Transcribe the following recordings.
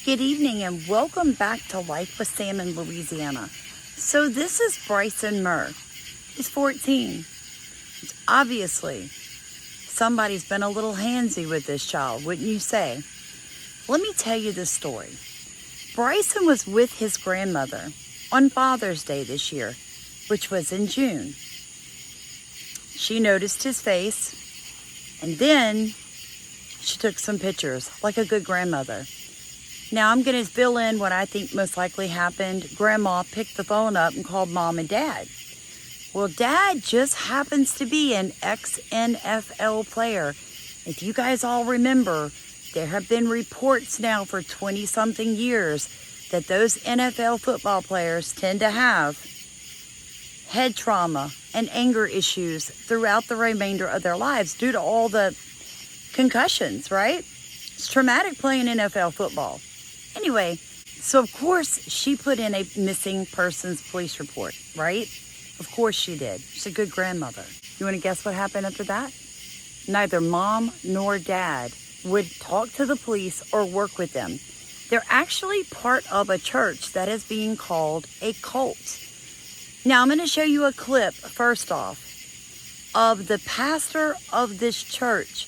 Good evening and welcome back to Life with Sam in Louisiana. So this is Bryson Muir. He's 14. Obviously, somebody's been a little handsy with this child, wouldn't you say? Let me tell you this story. Bryson was with his grandmother on Father's Day this year, which was in June. She noticed his face, and then she took some pictures, like a good grandmother. Now, I'm going to fill in what I think most likely happened. Grandma picked the phone up and called Mom and Dad. Well, Dad just happens to be an ex-NFL player. If you guys all remember, there have been reports now for 20-something years that those NFL football players tend to have head trauma and anger issues throughout the remainder of their lives due to all the concussions, right? It's traumatic playing NFL football. Anyway, so of course she put in a missing persons police report, right? Of course she did. She's a good grandmother. You want to guess what happened after that? Neither Mom nor Dad would talk to the police or work with them. They're actually part of a church that is being called a cult. Now I'm going to show you a clip, first off, of the pastor of this church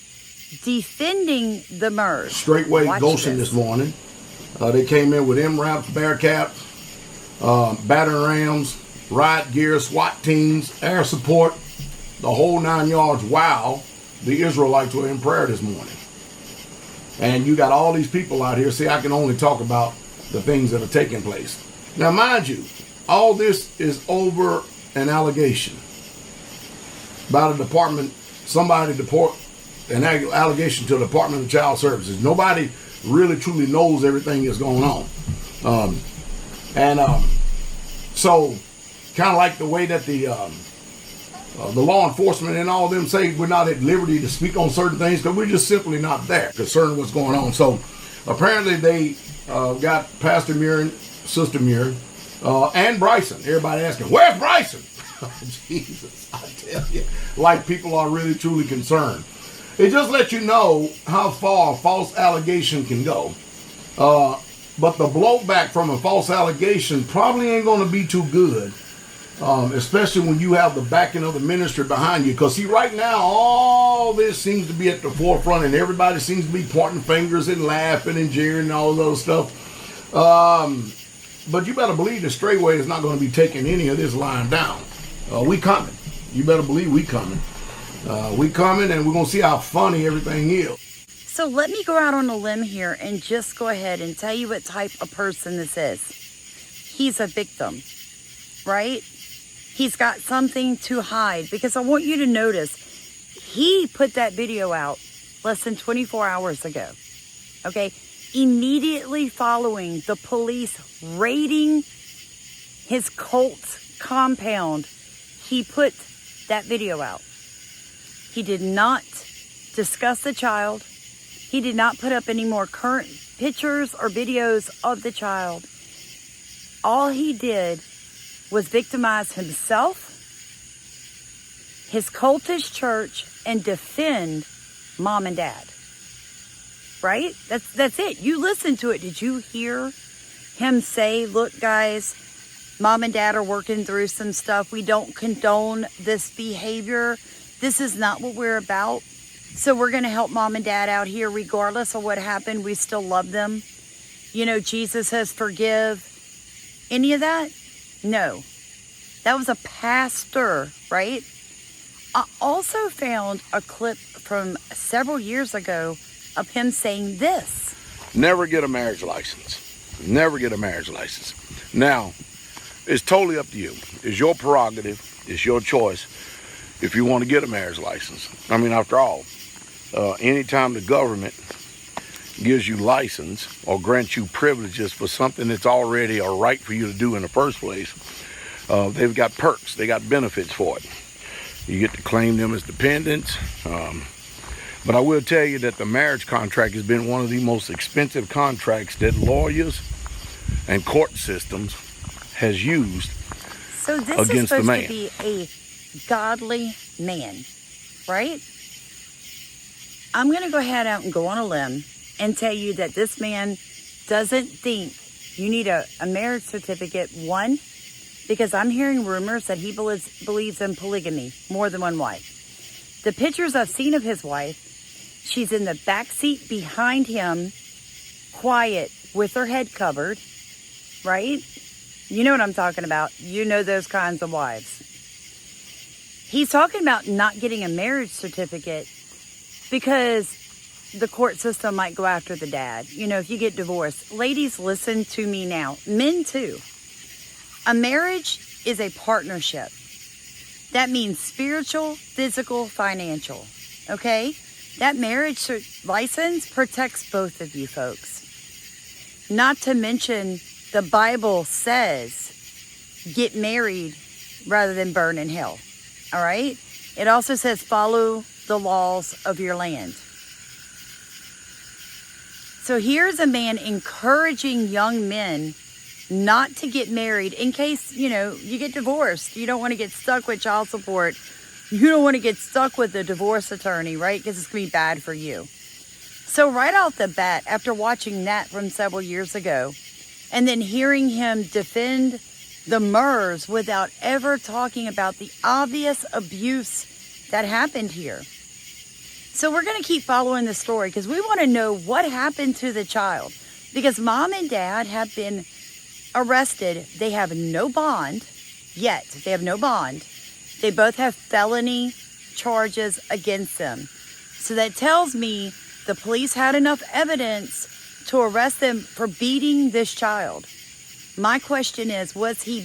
defending the Muirs. Straightway ghosting this morning. They came in with M-Raps, Bearcats, battering rams, riot gear, SWAT teams, air support, the whole 9 yards. Wow, the Israelites were in prayer this morning. And you got all these people out here. See, I can only talk about the things that are taking place. Now, mind you, all this is over an allegation about a department, an allegation to the Department of Child Services. Nobody really truly knows everything that's going on. So kind of like the way that the law enforcement and all of them say we're not at liberty to speak on certain things because we're just simply not there concerning what's going on. So apparently they got Pastor Muir and Sister Muir and Bryson. Everybody asking, where's Bryson? Jesus, I tell you, like people are really truly concerned. It just lets you know how far a false allegation can go. But the blowback from a false allegation probably ain't going to be too good, especially when you have the backing of the ministry behind you. Because, see, right now, all this seems to be at the forefront, and everybody seems to be pointing fingers and laughing and jeering and all those stuff. But you better believe the Straightway is not going to be taking any of this lying down. We coming. You better believe we coming. We coming, and we're going to see how funny everything is. So let me go out on a limb here and just go ahead and tell you what type of person this is. He's a victim, right? He's got something to hide, because I want you to notice he put that video out less than 24 hours ago, okay? Immediately following the police raiding his cult compound, he put that video out. He did not discuss the child. He did not put up any more current pictures or videos of the child. All he did was victimize himself, his cultish church, and defend Mom and Dad. Right? That's it. You listen to it. Did you hear him say, look, guys, Mom and Dad are working through some stuff. We don't condone this behavior. This is not what we're about. So we're going to help Mom and Dad out here regardless of what happened. We still love them. You know, Jesus says forgive. Any of that? No. That was a pastor, right? I also found a clip from several years ago of him saying this. Never get a marriage license. Never get a marriage license. Now, it's totally up to you. It's your prerogative. It's your choice if you want to get a marriage license. I mean, after all, anytime the government gives you license or grants you privileges for something that's already a right for you to do in the first place, they've got perks. They got benefits for it. You get to claim them as dependents. But I will tell you that the marriage contract has been one of the most expensive contracts that lawyers and court systems has used So this is against the supposed man. to be a godly man, right? I'm going to go ahead out and go on a limb and tell you that this man doesn't think you need a marriage certificate. One, because I'm hearing rumors that he believes in polygamy, more than one wife. The pictures I've seen of his wife, she's in the back seat behind him, quiet, with her head covered, right? You know what I'm talking about. You know those kinds of wives. He's talking about not getting a marriage certificate because the court system might go after the dad. You know, if you get divorced. Ladies, listen to me now. Men too. A marriage is a partnership. That means spiritual, physical, financial. Okay? That marriage license protects both of you folks. Not to mention, the Bible says, get married rather than burn in hell. All right? It also says, follow the laws of your land. So here's a man encouraging young men not to get married in case, you know, you get divorced. You don't want to get stuck with child support. You don't want to get stuck with a divorce attorney, right? Because it's going to be bad for you. So right off the bat, after watching that from several years ago, and then hearing him defend the Muirs without ever talking about the obvious abuse that happened here. So we're going to keep following the story because we want to know what happened to the child. Because mom and dad have been arrested. They have no bond yet. They have no bond. They both have felony charges against them. So that tells me the police had enough evidence to arrest them for beating this child. My question is, was he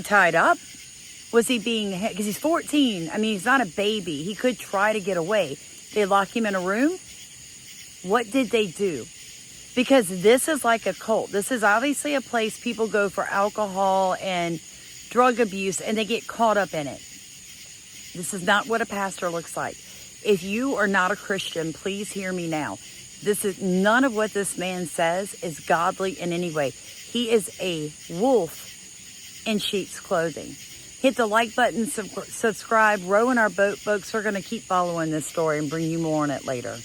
tied up? Was he being, because he's 14. I mean, he's not a baby. He could try to get away. They lock him in a room. What did they do? Because this is like a cult. This is obviously a place people go for alcohol and drug abuse, and they get caught up in it. This is not what a pastor looks like. If you are not a Christian, please hear me now. None of what this man says is godly in any way. He is a wolf in sheep's clothing. Hit the like button, subscribe, row in our boat, folks. We're going to keep following this story and bring you more on it later.